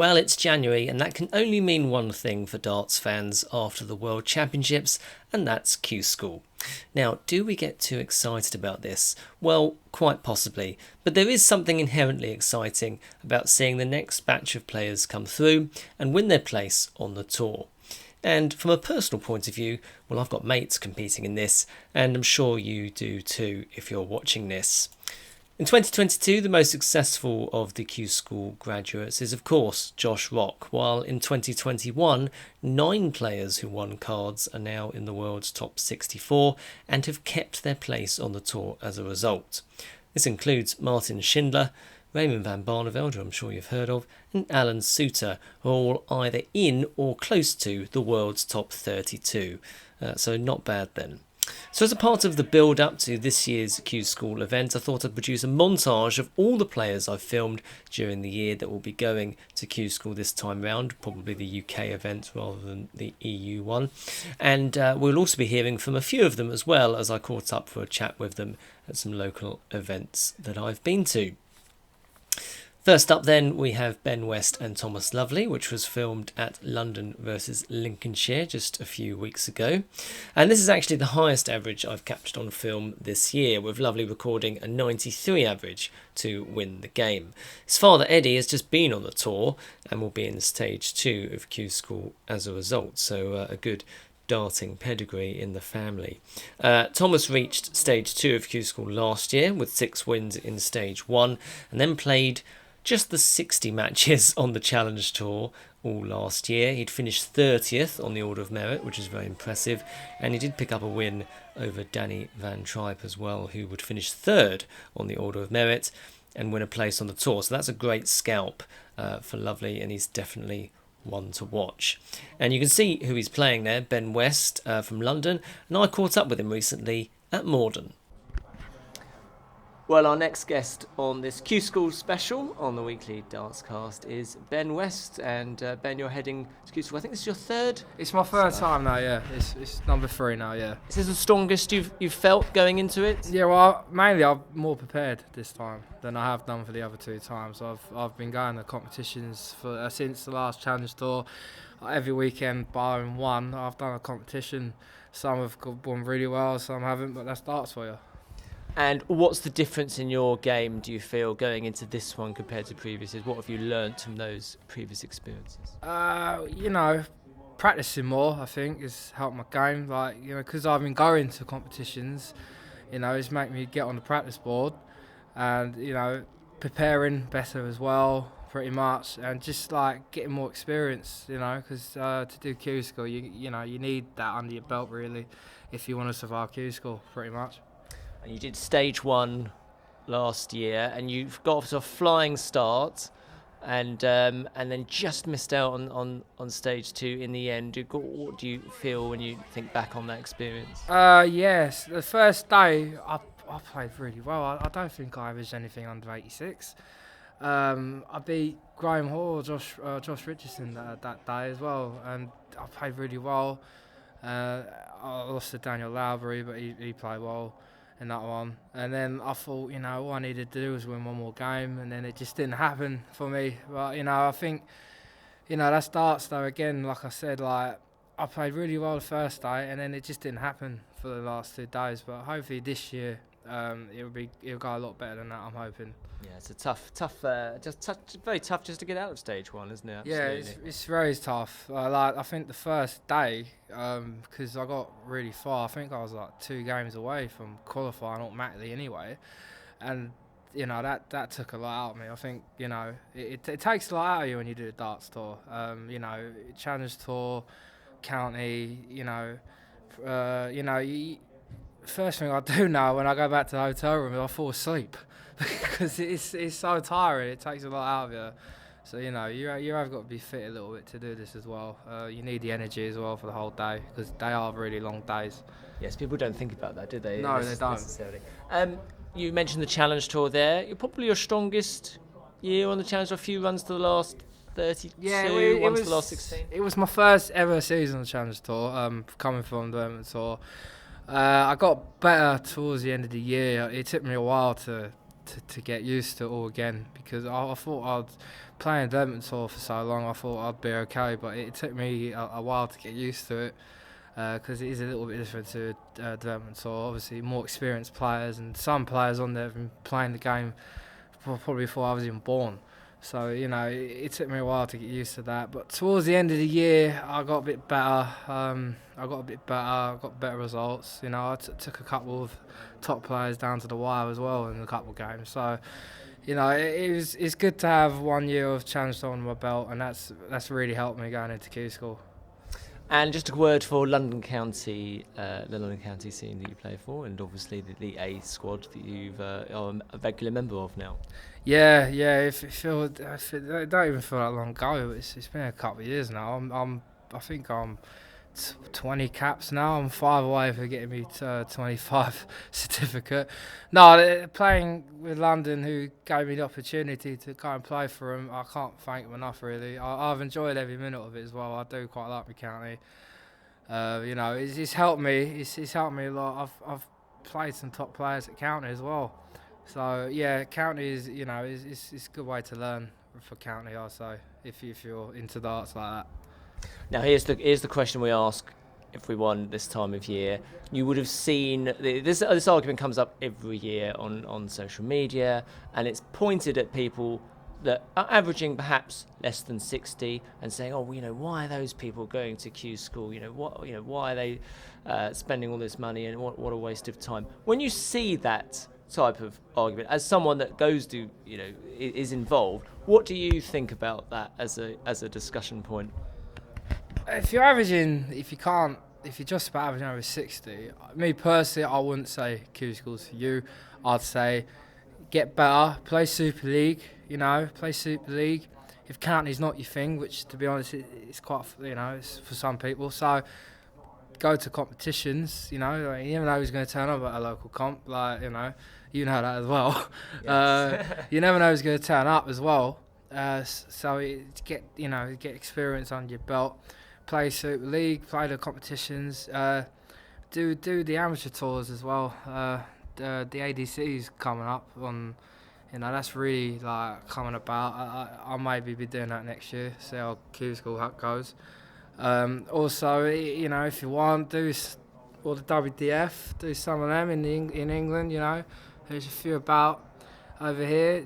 Well, it's January, and that can only mean one thing for darts fans after the World Championships, and that's Q-School. Now, do we get too excited about this? Well, quite possibly, but there is something inherently exciting about seeing the next batch of players come through and win their place on the tour. And from a personal point of view, well, I've got mates competing in this, and I'm sure you do too if you're watching this. In 2022, the most successful of the Q-School graduates is, of course, Josh Rock, while in 2021, 9 players who won cards are now in the world's top 64 and have kept their place on the tour as a result. This includes Martin Schindler, Raymond van Barneveld, who I'm sure you've heard of, and Alan Suter, who are all either in or close to the world's top 32. So not bad then. So as a part of the build-up to this year's Q-School event, I thought I'd produce a montage of all the players I've filmed during the year that will be going to Q-School this time round, probably the UK event rather than the EU one. And we'll also be hearing from a few of them as well, as I caught up for a chat with them at some local events that I've been to. First up then, we have Ben West and Thomas Lovely, which was filmed at London versus Lincolnshire just a few weeks ago. And this is actually the highest average I've captured on film this year, with Lovely recording a 93 average to win the game. His father Eddie has just been on the tour and will be in stage 2 of Q-School as a result, so a good darting pedigree in the family. Thomas reached stage 2 of Q-School last year with 6 wins in stage 1 and then played just the 60 matches on the Challenge Tour all last year. He'd finished 30th on the Order of Merit, which is very impressive, and he did pick up a win over Danny Van Tripe as well, who would finish 3rd on the Order of Merit and win a place on the tour. So that's a great scalp for Lovely, and he's definitely one to watch. And you can see who he's playing there, Ben West from London, and I caught up with him recently at Morden. Well, our next guest on this Q-School special on the weekly Darts Cast is Ben West. And Ben, you're heading to Q-School. I think this is your 3rd? It's my 3rd time now, yeah. It's number 3 now, yeah. Is this the strongest you've felt going into it? Yeah, well, mainly I'm more prepared this time than I have done for the other 2 times. I've been going to competitions for since the last Challenge Tour. Every weekend, barring one, I've done a competition. Some have gone really well, some haven't, but that's darts for you. And what's the difference in your game, do you feel, going into this one compared to previous years? What have you learnt from those previous experiences? Practicing more, I think, has helped my game. Because I've been going to competitions, it's made me get on the practice board and, preparing better as well, pretty much, and just, getting more experience, because to do Q-School, you need that under your belt, really, if you want to survive Q-School, pretty much. And you did stage 1 last year, and you've got off to a flying start, and then just missed out on stage 2 in the end. What do you feel when you think back on that experience? Yes, the first day I played really well. I don't think I averaged anything under 86. I beat Graham Hall, Josh Richardson that day as well, and I played really well. I lost to Daniel Lowbury, but he played well in that one. And then I thought, all I needed to do was win one more game, and then it just didn't happen for me. But, I think, that's darts though. Again, like I said, I played really well the first day, and then it just didn't happen for the last 2 days. But hopefully this year, it'll go a lot better than that, I'm hoping. Yeah, it's a very tough just to get out of stage 1, isn't it? Absolutely. Yeah, it's very tough. I think the first day, because I got really far, I think I was 2 games away from qualifying automatically anyway, and that took a lot out of me. I think it takes a lot out of you when you do the darts tour. Challenge Tour, county. First thing I do now when I go back to the hotel room is I fall asleep because it's so tiring. It takes a lot out of you. So you have got to be fit a little bit to do this as well. You need the energy as well for the whole day because they are really long days. Yes, people don't think about that, do they? No, they don't. Necessarily. You mentioned the Challenge Tour there. You're probably your strongest year on the Challenge Tour. A few runs to the last 32, one to the last 16. It was my first ever season on the Challenge Tour, coming from the Tour. I got better towards the end of the year. It took me a while to to get used to it all again, because I thought I'd playing Edmonton Tour for so long. I thought I'd be okay, but it took me a while to get used to it, because it is a little bit different to development tour. Obviously, more experienced players, and some players on there have been playing the game probably before I was even born. So, you know, it took me a while to get used to that. But towards the end of the year, I got a bit better. I got better results. You know, I took a couple of top players down to the wire as well in a couple of games. So, you know, it's good to have 1 year of Challenge Tour under my belt, and that's really helped me going into Q-School. And just a word for London County, the London County scene that you play for, and obviously the A squad that you've are a regular member of now. Yeah. It don't even feel that long ago. It's been a couple of years now. I think I'm 20 caps now. I'm 5 away for getting me to 25 certificate. No, playing with London, who gave me the opportunity to go and play for them, I can't thank them enough, really. I've enjoyed every minute of it as well. I do quite like my county. You know, it's helped me. It's helped me a lot. I've played some top players at county as well. So yeah, county is, you know, it's a good way to learn for county, I'd say, if you're into darts like that. Now here's the question we ask if we won this time of year. You would have seen this argument comes up every year on social media, and it's pointed at people that are averaging perhaps less than 60 and saying, oh, you know, why are those people going to Q-School? Why are they spending all this money, and what a waste of time? When you see that type of argument, as someone that goes to, you know, is involved, what do you think about that as a discussion point? If you're just about averaging over 60, me personally, I wouldn't say Q-School's for you. I'd say get better, play Super League, play Super League. If county's not your thing, which to be honest, it's quite, it's for some people. So go to competitions, you never know who's going to turn up at a local comp, you know that as well. Yes. You never know who's going to turn up as well. So get experience on your belt. Play Super League, play the competitions, do the amateur tours as well. The ADC's coming up on, that's really coming about. I'll maybe be doing that next year. See how Q-School goes. Also, if you want, do all the WDF, do some of them in England. There's a few about over here.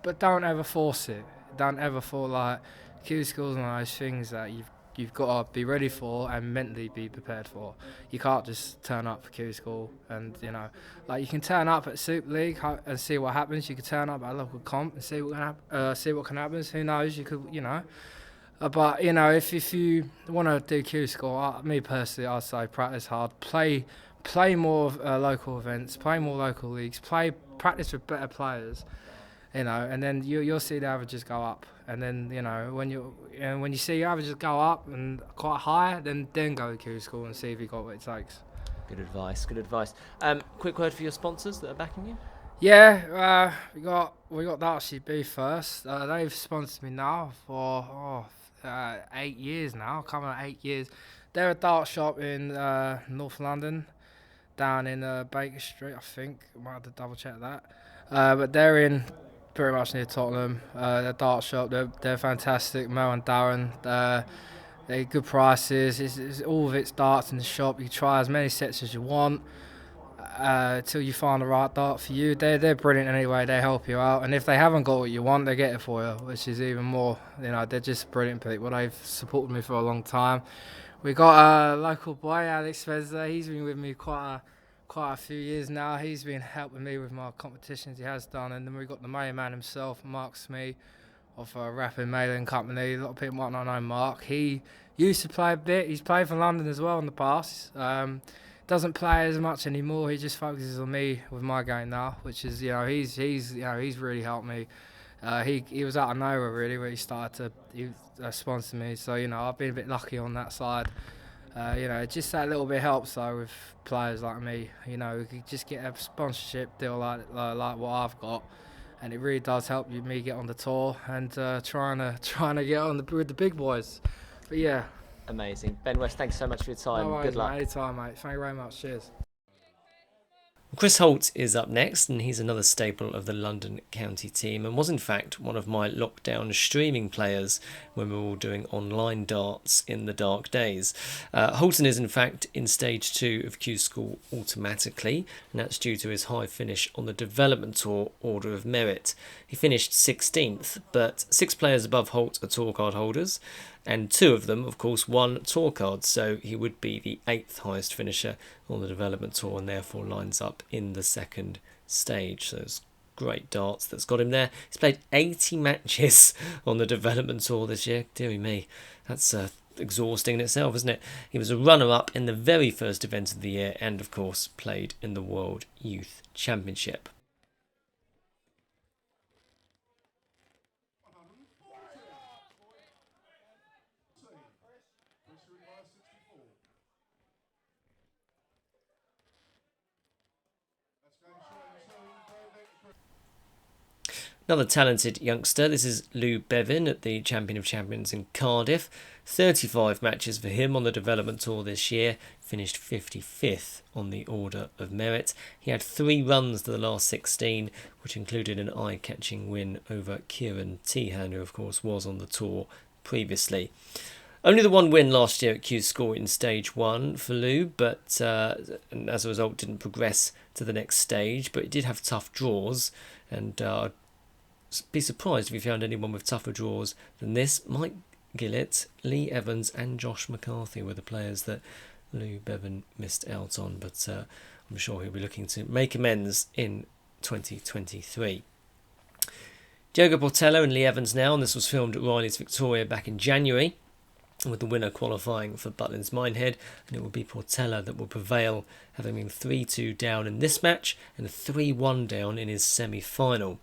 But don't ever force it. Don't ever fall Q-School's one of those things that you've got to be ready for and mentally be prepared for. You can't just turn up for Q-School and, you can turn up at Super League and see what happens. You can turn up at a local comp and see what can happen. Who knows? You could, But, if you want to do Q-School, me personally, I'd say practice hard. Play more local events, play more local leagues, practice with better players. And then you'll see the averages go up. And then, when you see your averages go up and quite high, then go to Q-School and see if you got what it takes. Good advice. Quick word for your sponsors that are backing you. Yeah, we got Darts GB first. They've sponsored me now for 8 years now. Coming at 8 years. They're a dart shop in North London, down in Baker Street, I think. Might have to double check that. But they're in pretty much near Tottenham. Their dart shop, they're fantastic. Mel and Darren, they're good prices. It's all of its darts in the shop. You can try as many sets as you want till you find the right dart for you. They're brilliant anyway. They help you out, and if they haven't got what you want, they get it for you, which is even more. They're just brilliant people. They've supported me for a long time. We got a local boy, Alex Spencer. He's been with me quite a few years now. He's been helping me with my competitions, he has done. And then we've got the main man himself, Mark Smee, of a rapping mailing company. A lot of people might not know Mark. He used to play a bit. He's played for London as well in the past. Doesn't play as much anymore. He just focuses on me with my game now, which is, he's really helped me. He was out of nowhere really when he started to sponsor me. So, I've been a bit lucky on that side. Just that little bit helps though with players like me. You could just get a sponsorship deal like what I've got, and it really does help me get on the tour and trying to get on with the big boys. But yeah. Amazing. Ben West, thanks so much for your time. No worries, Good luck. Mate, anytime, mate. Thank you very much. Cheers. Chris Holt is up next, and he's another staple of the London County team and was in fact one of my lockdown streaming players when we were all doing online darts in the dark days. Holton is in fact in stage 2 of Q-School automatically, and that's due to his high finish on the development tour Order of Merit. He finished 16th, but 6 players above Holt are tour card holders, and 2 of them, of course, won tour cards, so he would be the 8th highest finisher on the development tour and therefore lines up in the second stage. So it's great darts that's got him there. He's played 80 matches on the development tour this year. Deary me, that's exhausting in itself, isn't it? He was a runner-up in the very first event of the year and, of course, played in the World Youth Championship. Another talented youngster, this is Lou Bevan at the Champion of Champions in Cardiff. 35 matches for him on the development tour this year, finished 55th on the Order of Merit. He had 3 runs to the last 16, which included an eye-catching win over Kieran Tehan, who of course was on the tour previously. Only the 1 win last year at Q-School in stage 1 for Lou, but and as a result didn't progress to the next stage, but he did have tough draws, and be surprised if you found anyone with tougher draws than this. Mike Gillett, Lee Evans and Josh McCarthy were the players that Lou Bevan missed out on, but I'm sure he'll be looking to make amends in 2023. Diogo Portello and Lee Evans now, and this was filmed at Riley's Victoria back in January, with the winner qualifying for Butlins Minehead, and it will be Portela that will prevail, having been 3-2 down in this match and 3-1 down in his semi-final.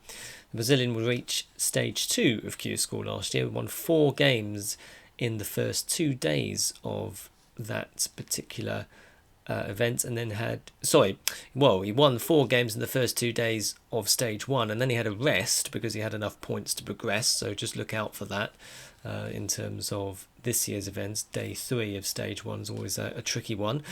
The Brazilian will reach stage 2 of Q-School last year, won 4 games in the first 2 days of that particular event, and then he won 4 games in the first 2 days of stage 1, and then he had a rest because he had enough points to progress, so just look out for that. In terms of this year's events, day 3 of stage 1 is always a tricky one.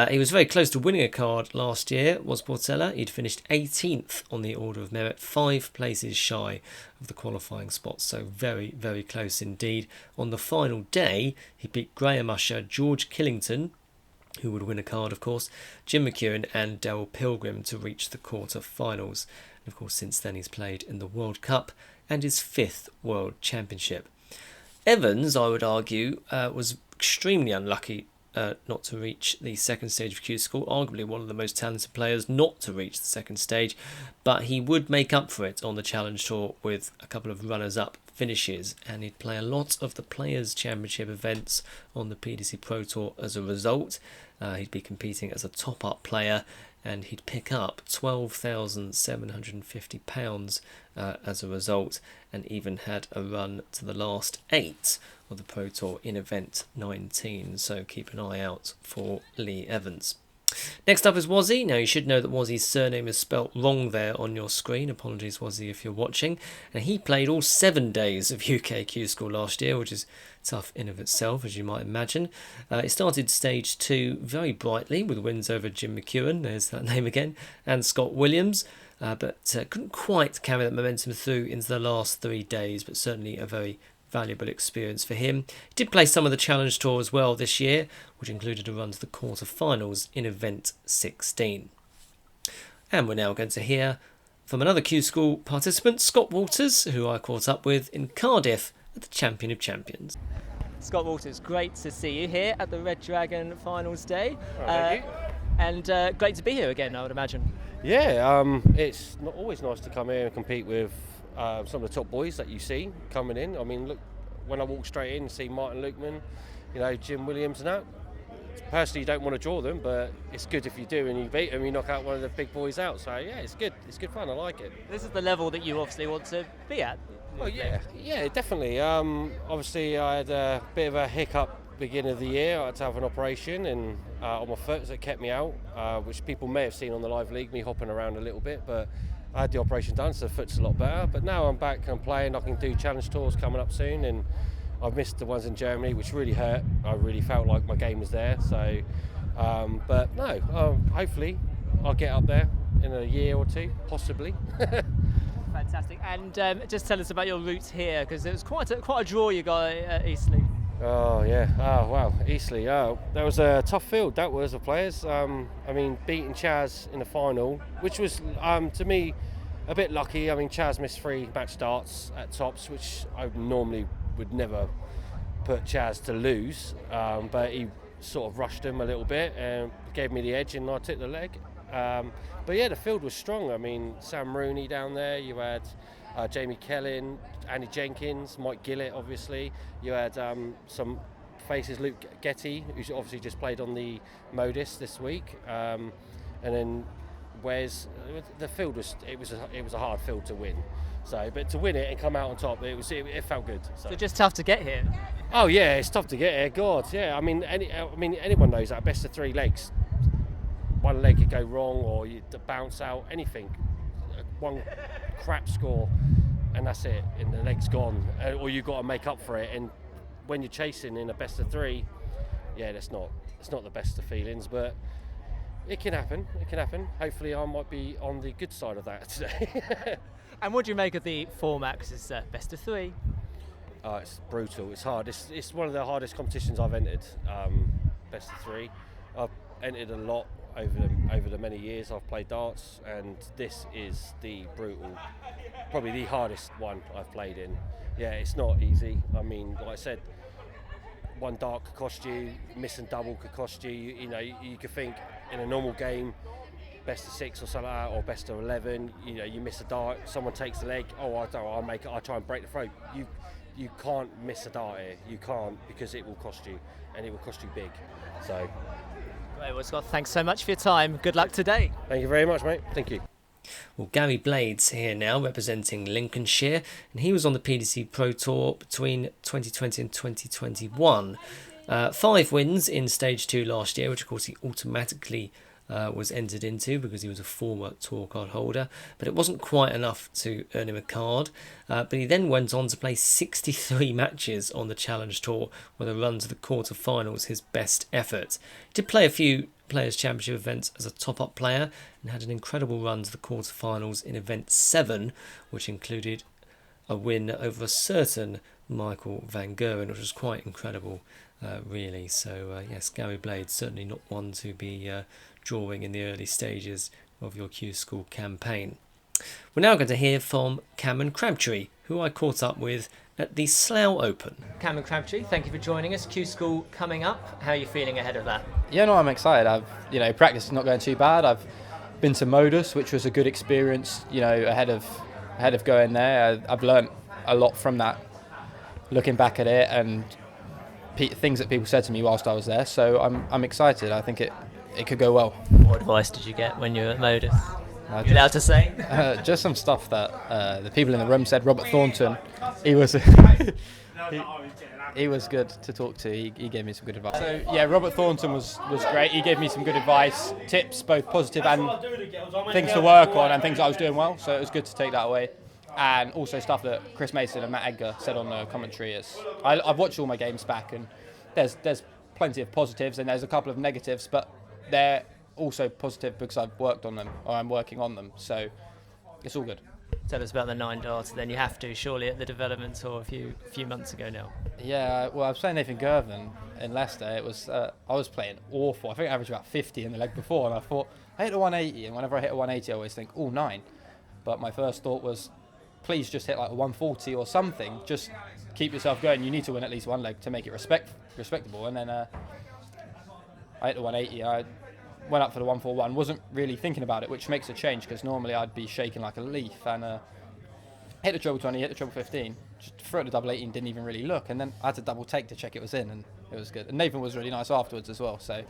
He was very close to winning a card last year, was Portela. He'd finished 18th on the Order of Merit, 5 places shy of the qualifying spots, so very, very close indeed. On the final day, he beat Graham Usher, George Killington, who would win a card, of course, Jim McEwen and Daryl Pilgrim to reach the quarter-finals. And of course, since then he's played in the World Cup and his 5th World Championship. Evans, I would argue, was extremely unlucky not to reach the second stage of Q-School, arguably one of the most talented players not to reach the second stage, but he would make up for it on the Challenge Tour with a couple of runners-up finishes, and he'd play a lot of the Players' Championship events on the PDC Pro Tour as a result. He'd be competing as a top-up player, and he'd pick up £12,750 as a result, and even had a run to the last 8 of the Pro Tour in event 19, so keep an eye out for Lee Evans. Next up is Wazzy. Now you should know that Wazzy's surname is spelt wrong there on your screen. Apologies, Wazzy, if you're watching. And he played all 7 days of UK Q-School last year, which is tough in of itself, as you might imagine. He started stage 2 very brightly with wins over Jim McEwen, there's that name again, and Scott Williams, but couldn't quite carry that momentum through into the last 3 days, but certainly a very valuable experience for him. He did play some of the Challenge Tour as well this year, which included a run to the quarter-finals in event 16. And we're now going to hear from another Q-School participant, Scott Walters, who I caught up with in Cardiff at the Champion of Champions. Scott Walters, great to see you here at the Red Dragon Finals Day. Thank you. And great to be here again, I would imagine. Yeah, it's not always nice to come here and compete with some of the top boys that you see coming in. I mean, look, when I walk straight in and see Martin Lukeman, Jim Williams and that, personally you don't want to draw them, but it's good if you do and you beat them, you knock out one of the big boys out. So yeah, it's good fun, I like it. This is the level that you obviously want to be at. Oh yeah, definitely. Obviously I had a bit of a hiccup beginning of the year. I had to have an operation and on my foot that kept me out, which people may have seen on the live league, me hopping around a little bit, but I had the operation done, so the foot's a lot better. But now I'm back and playing. I can do challenge tours coming up soon, and I've missed the ones in Germany, which really hurt. I really felt like my game was there. So, but no, hopefully I'll get up there in a year or two, possibly. Fantastic. And just tell us about your route here, because it was quite a draw you got at Eastleigh. Oh yeah, oh wow, Eastleigh, that was a tough field, that was, of players. I mean, beating Chaz in the final, which was, to me, a bit lucky. I mean, Chaz missed 3 match darts at tops, which I normally would never put Chaz to lose, but he sort of rushed him a little bit and gave me the edge and I took the leg. But yeah, the field was strong. I mean, Sam Rooney down there, you had Jamie Kellin, Andy Jenkins, Mike Gillett, obviously. You had some faces, Luke Getty, who's obviously just played on the Modis this week, and then Wes. The field was it was a hard field to win. So, but to win it and come out on top, it felt good. So just tough to get here. Oh yeah, it's tough to get here. God, yeah. I mean, anyone knows that best of 3 legs. One leg could go wrong, or you bounce out. Anything, one crap score, and that's it. And the leg's gone, or you've got to make up for it. And when you're chasing in a best of 3, yeah, it's not the best of feelings, but it can happen. It can happen. Hopefully, I might be on the good side of that today. And what do you make of the format? Because it's best of 3. It's brutal. It's hard. It's one of the hardest competitions I've entered. Best of 3. I've entered a lot over the many years I've played darts, and this is the brutal, probably the hardest one I've played in. Yeah, it's not easy. I mean, like I said, one dart could cost you, missing double could cost you. You know, you could think in a normal game, best of 6 or something like that, or best of 11. You know, you miss a dart, someone takes the leg. Oh, I'll make it. I'll try and break the throat. You can't miss a dart here. You can't, because it will cost you, and it will cost you big. So. Right, well, Scott, thanks so much for your time. Good luck today. Thank you very much, mate. Thank you. Well, Gary Blades here now representing Lincolnshire, and he was on the PDC Pro Tour between 2020 and 2021. 5 wins in Stage 2 last year, which of course he automatically was entered into because he was a former tour card holder, but it wasn't quite enough to earn him a card. But he then went on to play 63 matches on the Challenge Tour, with a run to the quarter-finals his best effort. He did play a few Players' Championship events as a top-up player and had an incredible run to the quarter-finals in Event 7, which included a win over a certain Michael Van Geuren, which was quite incredible, really. So, yes, Gary Blades certainly not one to be drawing in the early stages of your Q-School campaign. We're now going to hear from Cameron Crabtree, who I caught up with at the Slough Open. Cameron Crabtree, thank you for joining us. Q-School coming up. How are you feeling ahead of that? Yeah, no, I'm excited. Practice is not going too bad. I've been to Modus, which was a good experience, ahead of going there. I've learnt a lot from that, looking back at it, and things that people said to me whilst I was there. So I'm excited. I think it could go well. What advice did you get when you were at Modus? Are you allowed to say? Just some stuff that the people in the room said. Robert Thornton, he was he was good to talk to. He gave me some good advice. So yeah, Robert Thornton was great. He gave me some good advice, tips, both positive and things to work on and things I was doing well. So it was good to take that away. And also stuff that Chris Mason and Matt Edgar said on the commentary. I've watched all my games back, and there's plenty of positives and there's a couple of negatives, but they're also positive because I've worked on them, or I'm working on them, so it's all good. Tell us about the 9 darts, then you have to, surely, at the development tour a few months ago now. Yeah, well, I was playing Nathan Girvan in Leicester. It was I was playing awful. I think I averaged about 50 in the leg before, and I thought, I hit a 180, and whenever I hit a 180 I always think, 9. But my first thought was, please just hit like a 140 or something, just keep yourself going. You need to win at least one leg to make it respectable. And then I hit the 180. I went up for the 141. Wasn't really thinking about it, which makes a change because normally I'd be shaking like a leaf. And hit the treble 20, hit the treble 15, just threw it the double 18, didn't even really look. And then I had to double take to check it was in, and it was good. And Nathan was really nice afterwards as well. So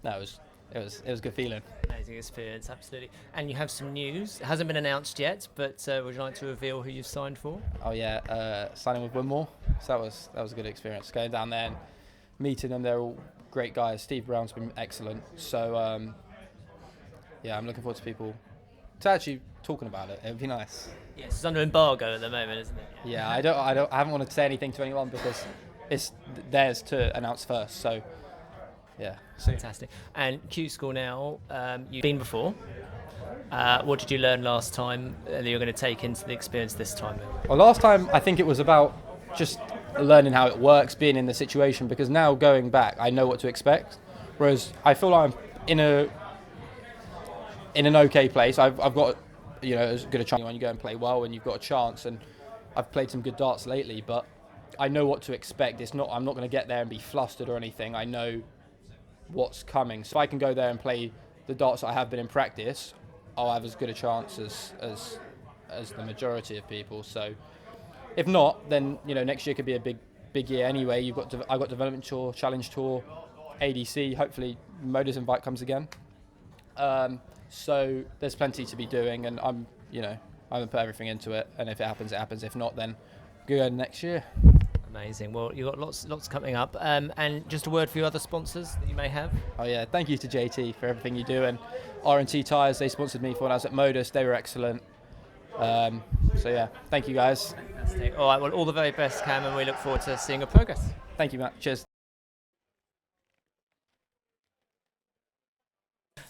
no, it was a good feeling. Amazing experience, absolutely. And you have some news. It hasn't been announced yet, but would you like to reveal who you've signed for? Oh yeah, signing with Winmore. So that was a good experience. Going down there and meeting them, they're all great guys. Steve Brown's been excellent. So yeah, I'm looking forward to people to actually talking about it. It would be nice. Yes, it's under embargo at the moment, isn't it? Yeah, I haven't wanted to say anything to anyone because it's theirs to announce first. So yeah, fantastic. And Q-School now, you've been before? What did you learn last time that you're going to take into the experience this time? Well, last time I think it was about just learning how it works, being in the situation, because now going back, I know what to expect. Whereas I feel like I'm in an okay place. I've got, as good a chance when you go and play well, and you've got a chance. And I've played some good darts lately, but I know what to expect. I'm not going to get there and be flustered or anything. I know what's coming. So if I can go there and play the darts that I have been in practice, I'll have as good a chance as the majority of people. So if not, then next year could be a big year anyway. I've got development tour, challenge tour, ADC. Hopefully, Modus invite comes again. So there's plenty to be doing, and I'm gonna put everything into it. And if it happens, it happens. If not, then go next year. Amazing. Well, you've got lots coming up. And just a word for your other sponsors that you may have. Oh yeah, thank you to JT for everything you do, and R&T Tyres. They sponsored me for when I was at Modus. They were excellent. So yeah, thank you guys. Fantastic. All right. Well, all the very best, Cam, and we look forward to seeing your progress. Thank you, Matt. Cheers.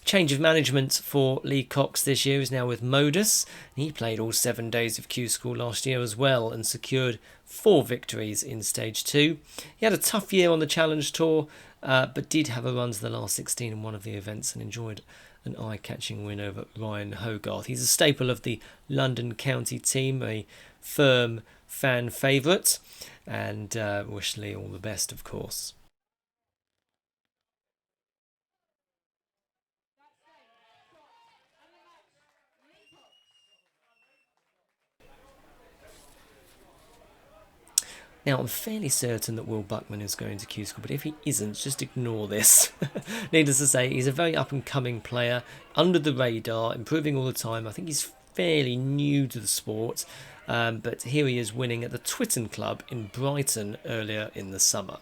Change of management for Lee Cox this year is now with Modus. He played all 7 days of Q-School last year as well and secured 4 victories in Stage 2. He had a tough year on the Challenge Tour, but did have a run to the last 16 in one of the events and enjoyed an eye-catching win over Ryan Hogarth. He's a staple of the London County team, a firm fan favourite, and wish Lee all the best, of course. Now, I'm fairly certain that Will Buckman is going to Q-School, but if he isn't, just ignore this. Needless to say, he's a very up-and-coming player, under the radar, improving all the time. I think he's fairly new to the sport, but here he is winning at the Twitton Club in Brighton earlier in the summer.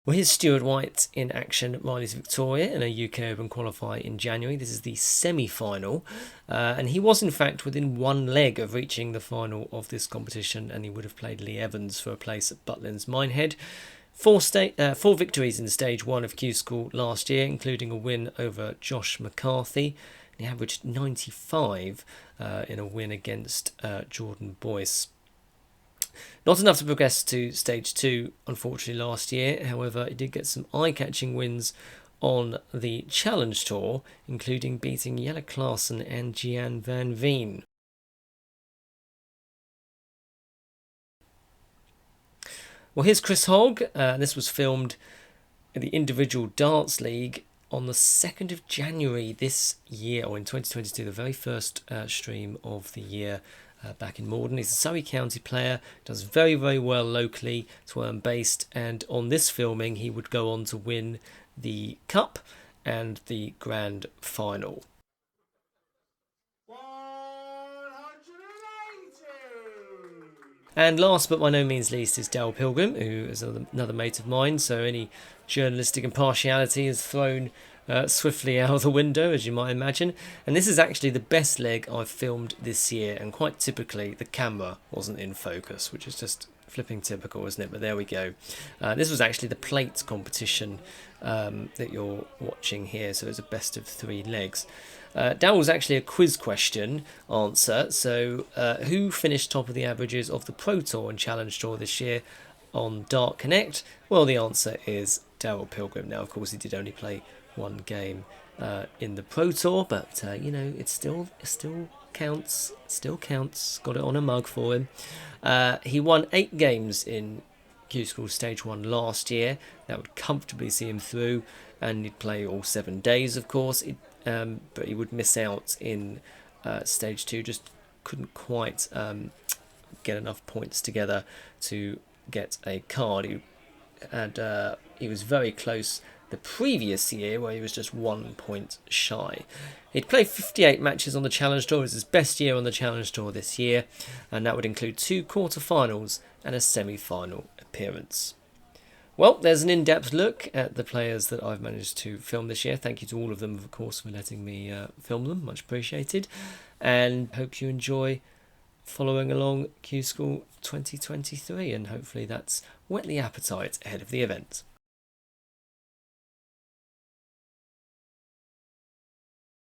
Well, here's Stuart White in action at Riley's Victoria in a UK Open qualifier in January. This is the semi-final, and he was in fact within one leg of reaching the final of this competition, and he would have played Lee Evans for a place at Butlins Minehead. 4 victories in Stage 1 of Q-School last year, including a win over Josh McCarthy. He averaged 95 in a win against Jordan Boyce. Not enough to progress to Stage 2, unfortunately, last year. However, he did get some eye-catching wins on the Challenge Tour, including beating Jelle Klaassen and Gian van Veen. Well, here's Chris Hogg. This was filmed in the Individual Darts League on the 2nd of January this year, or in 2022, the very first stream of the year. Back in Morden. He's a Surrey County player, does very, very well locally. It's where I'm based, and on this filming he would go on to win the Cup and the Grand Final. 180! And last but by no means least is Dal Pilgrim, who is another mate of mine, so any journalistic impartiality is thrown swiftly out of the window, as you might imagine. And this is actually the best leg I've filmed this year, and quite typically the camera wasn't in focus, which is just flipping typical, isn't it? But there we go. This was actually the plate competition that you're watching here, so it's a best of 3 legs. That was actually a quiz question answer, so who finished top of the averages of the Pro Tour and Challenge Tour this year on Dart Connect? Well, the answer is Darryl Pilgrim. Now, of course, he did only play 1 game in the Pro Tour, but it still counts. Got it on a mug for him. He won 8 games in Q-School Stage 1 last year. That would comfortably see him through, and he'd play all 7 days, of course. But he would miss out in Stage 2. Just couldn't quite get enough points together to get a card. He was very close the previous year, where he was just 1 point shy. He'd played 58 matches on the Challenge Tour. It was his best year on the Challenge Tour this year, and that would include 2 quarter-finals and a semi-final appearance. Well, there's an in-depth look at the players that I've managed to film this year. Thank you to all of them, of course, for letting me film them. Much appreciated. And hope you enjoy following along Q-School 2023, and hopefully that's whet the appetite ahead of the event.